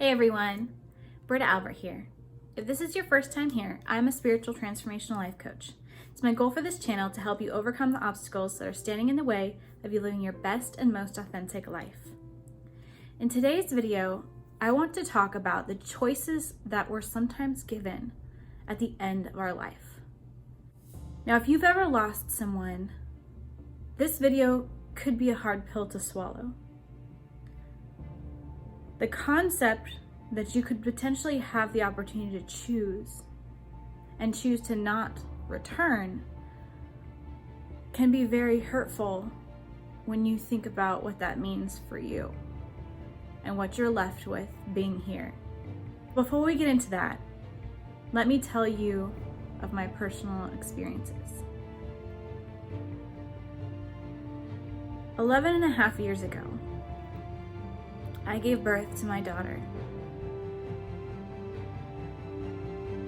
Hey everyone, Britta Albert here. If this is your first time here, I'm a spiritual transformational life coach. It's my goal for this channel to help you overcome the obstacles that are standing in the way of you living your best and most authentic life. In today's video, I want to talk about the choices that we're sometimes given at the end of our life. Now, if you've ever lost someone, this video could be a hard pill to swallow. The concept that you could potentially have the opportunity to choose and choose to not return can be very hurtful when you think about what that means for you and what you're left with being here. Before we get into that, let me tell you of my personal experiences. 11.5 years ago, I gave birth to my daughter.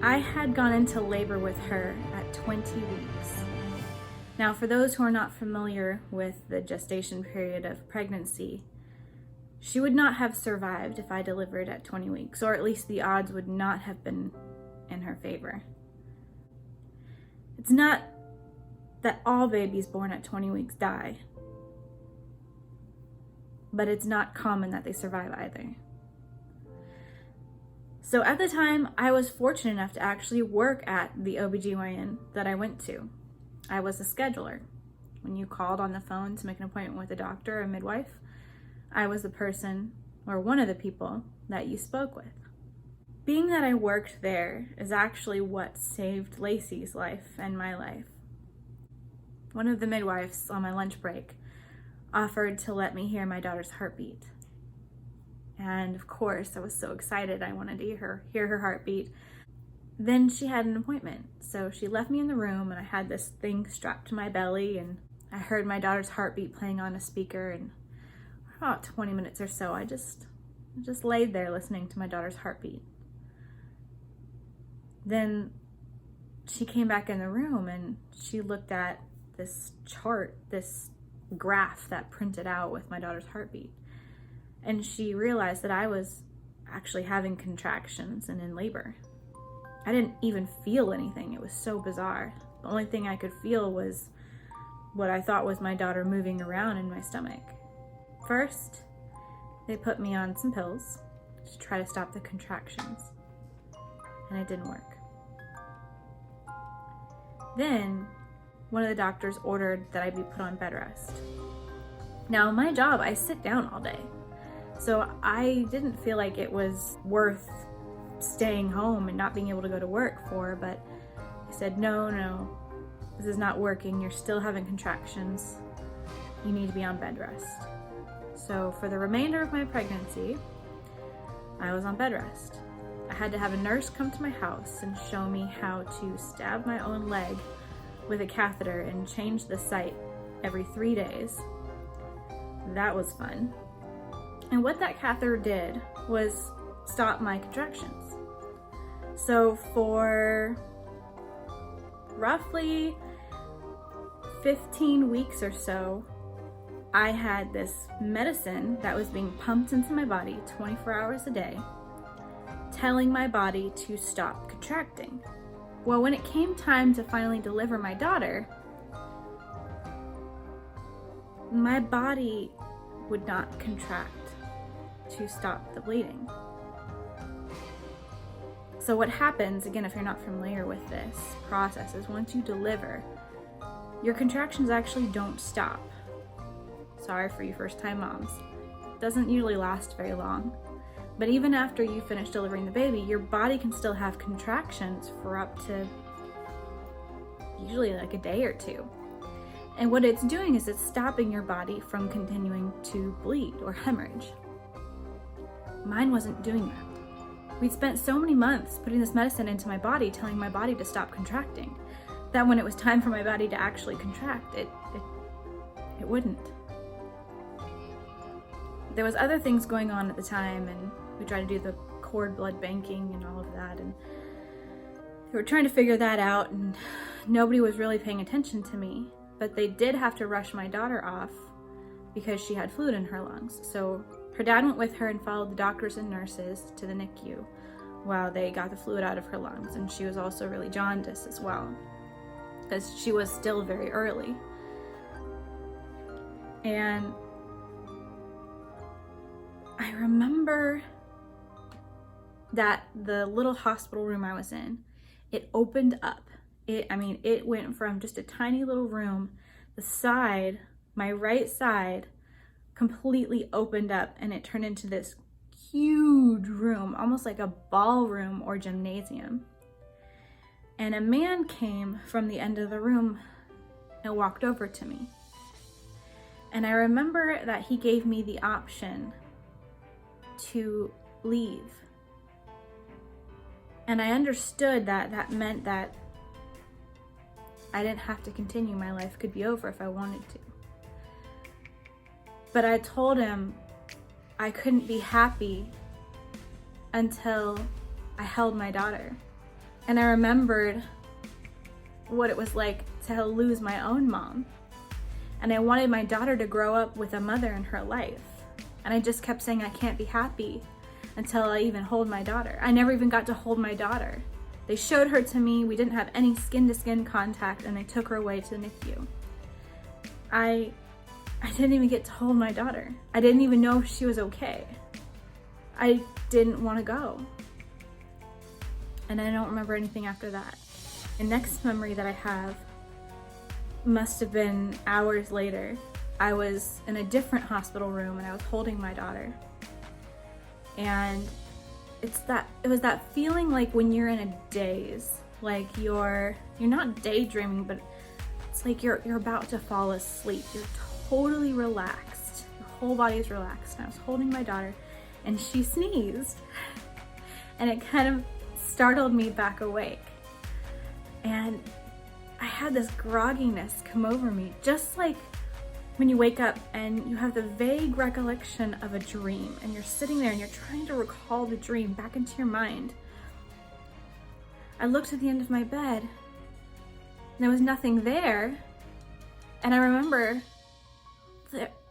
I had gone into labor with her at 20 weeks. Now, for those who are not familiar with the gestation period of pregnancy, she would not have survived if I delivered at 20 weeks, or at least the odds would not have been in her favor. It's not that all babies born at 20 weeks die, but it's not common that they survive either. So at the time, I was fortunate enough to actually work at the OBGYN that I went to. I was a scheduler. When you called on the phone to make an appointment with a doctor or a midwife, I was the person or one of the people that you spoke with. Being that I worked there is actually what saved Lacey's life and my life. One of the midwives on my lunch break offered to let me hear my daughter's heartbeat. And of course, I was so excited. I wanted to hear her heartbeat. Then she had an appointment. So she left me in the room and I had this thing strapped to my belly and I heard my daughter's heartbeat playing on a speaker, and for about 20 minutes or so, I just laid there listening to my daughter's heartbeat. Then she came back in the room and she looked at this chart, this graph that printed out with my daughter's heartbeat. And she realized that I was actually having contractions and in labor. I didn't even feel anything. It was so bizarre. The only thing I could feel was what I thought was my daughter moving around in my stomach. First, they put me on some pills to try to stop the contractions, and it didn't work. Then, one of the doctors ordered that I be put on bed rest. Now, my job, I sit down all day. So I didn't feel like it was worth staying home and not being able to go to work for, but I said, no, this is not working. You're still having contractions. You need to be on bed rest. So for the remainder of my pregnancy, I was on bed rest. I had to have a nurse come to my house and show me how to stab my own leg with a catheter and change the site every 3 days. That was fun. And what that catheter did was stop my contractions. So for roughly 15 weeks or so, I had this medicine that was being pumped into my body 24 hours a day, telling my body to stop contracting. Well, when it came time to finally deliver my daughter, my body would not contract to stop the bleeding. So what happens, again, if you're not familiar with this process, is once you deliver, your contractions actually don't stop. Sorry for you first-time moms. It doesn't usually last very long. But even after you finish delivering the baby, your body can still have contractions for up to usually like a day or two. And what it's doing is it's stopping your body from continuing to bleed or hemorrhage. Mine wasn't doing that. We'd spent so many months putting this medicine into my body, telling my body to stop contracting, that when it was time for my body to actually contract, it wouldn't. There was other things going on at the time, and we tried to do the cord blood banking and all of that, and they were trying to figure that out, and nobody was really paying attention to me. But they did have to rush my daughter off because she had fluid in her lungs. So Her dad went with her and followed the doctors and nurses to the NICU while they got the fluid out of her lungs, and she was also really jaundiced as well, because she was still very early. And I remember that the little hospital room I was in, it opened up. It went from just a tiny little room, the side, my right side, completely opened up, and it turned into this huge room, almost like a ballroom or gymnasium. And a man came from the end of the room and walked over to me. And I remember that he gave me the option to leave. And I understood that that meant that I didn't have to continue. My life could be over if I wanted to. But I told him I couldn't be happy until I held my daughter. And I remembered what it was like to lose my own mom. And I wanted my daughter to grow up with a mother in her life. And I just kept saying I can't be happy until I even hold my daughter. I never even got to hold my daughter. They showed her to me. We didn't have any skin-to-skin contact, and they took her away to the NICU. I didn't even get to hold my daughter. I didn't even know if she was okay. I didn't want to go. And I don't remember anything after that. The next memory that I have must have been hours later. I was in a different hospital room and I was holding my daughter. And it was that feeling like when you're in a daze, like you're not daydreaming, but it's like you're about to fall asleep. You're totally relaxed. Your whole body is relaxed. And I was holding my daughter and she sneezed. And it kind of startled me back awake. And I had this grogginess come over me, just like when you wake up and you have the vague recollection of a dream and you're sitting there and you're trying to recall the dream back into your mind. I looked at the end of my bed and there was nothing there. And I remember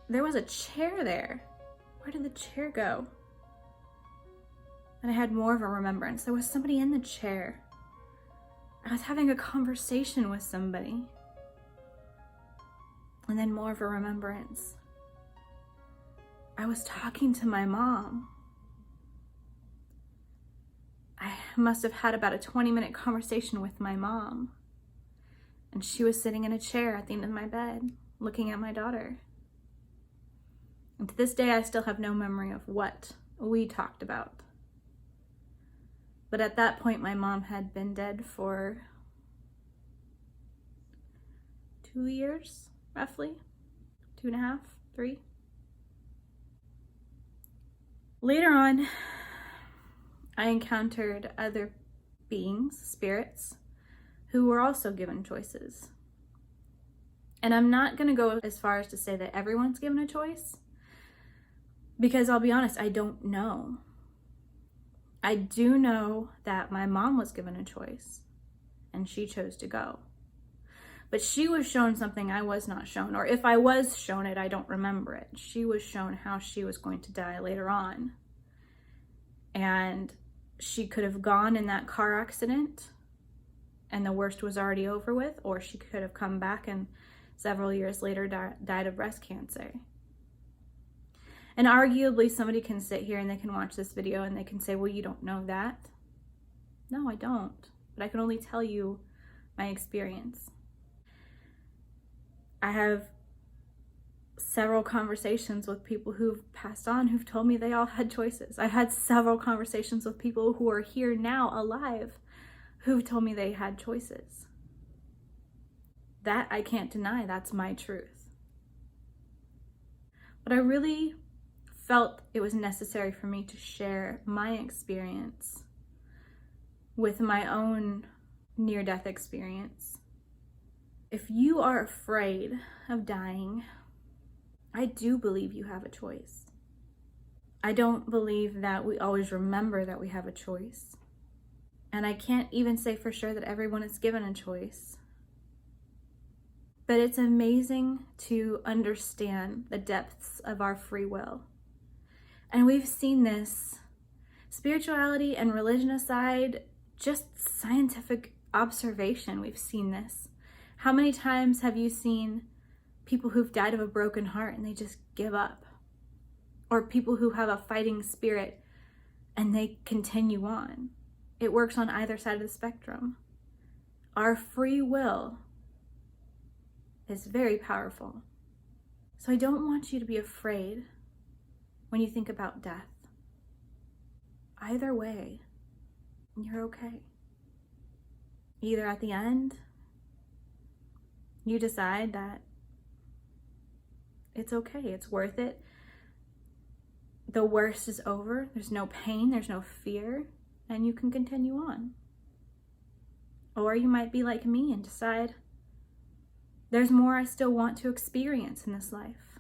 there was a chair there. Where did the chair go? And I had more of a remembrance. There was somebody in the chair. I was having a conversation with somebody. And then more of a remembrance. I was talking to my mom. I must have had about a 20-minute conversation with my mom. And she was sitting in a chair at the end of my bed, looking at my daughter. And to this day, I still have no memory of what we talked about. But at that point, my mom had been dead for 2 years, roughly. 2.5, 3. Later on, I encountered other beings, spirits, who were also given choices. And I'm not going to go as far as to say that everyone's given a choice, because I'll be honest, I don't know. I do know that my mom was given a choice and she chose to go. But she was shown something I was not shown, or if I was shown it, I don't remember it. She was shown how she was going to die later on. And she could have gone in that car accident and the worst was already over with, or she could have come back and several years later died of breast cancer. And arguably somebody can sit here and they can watch this video and they can say, well, you don't know that. No, I don't. But I can only tell you my experience. I have several conversations with people who've passed on who've told me they all had choices. I've had several conversations with people who are here now alive who've told me they had choices. That I can't deny. That's my truth. But I really felt it was necessary for me to share my experience with my own near-death experience. If you are afraid of dying, I do believe you have a choice. I don't believe that we always remember that we have a choice. And I can't even say for sure that everyone is given a choice. But it's amazing to understand the depths of our free will. And we've seen this spirituality and religion aside, just scientific observation, we've seen this. How many times have you seen people who've died of a broken heart and they just give up? Or people who have a fighting spirit and they continue on? It works on either side of the spectrum. Our free will is very powerful. So I don't want you to be afraid when you think about death. Either way, you're okay. Either at the end, you decide that it's okay, it's worth it. The worst is over, there's no pain, there's no fear, and you can continue on. Or you might be like me and decide, there's more I still want to experience in this life.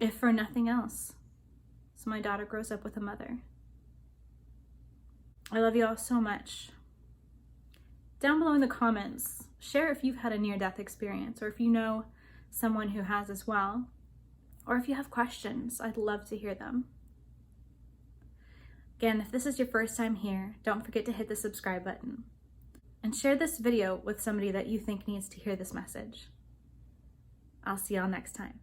If for nothing else, so my daughter grows up with a mother. I love you all so much. Down below in the comments, share if you've had a near-death experience, or if you know someone who has as well, or if you have questions. I'd love to hear them. Again, if this is your first time here, don't forget to hit the subscribe button and share this video with somebody that you think needs to hear this message. I'll see y'all next time.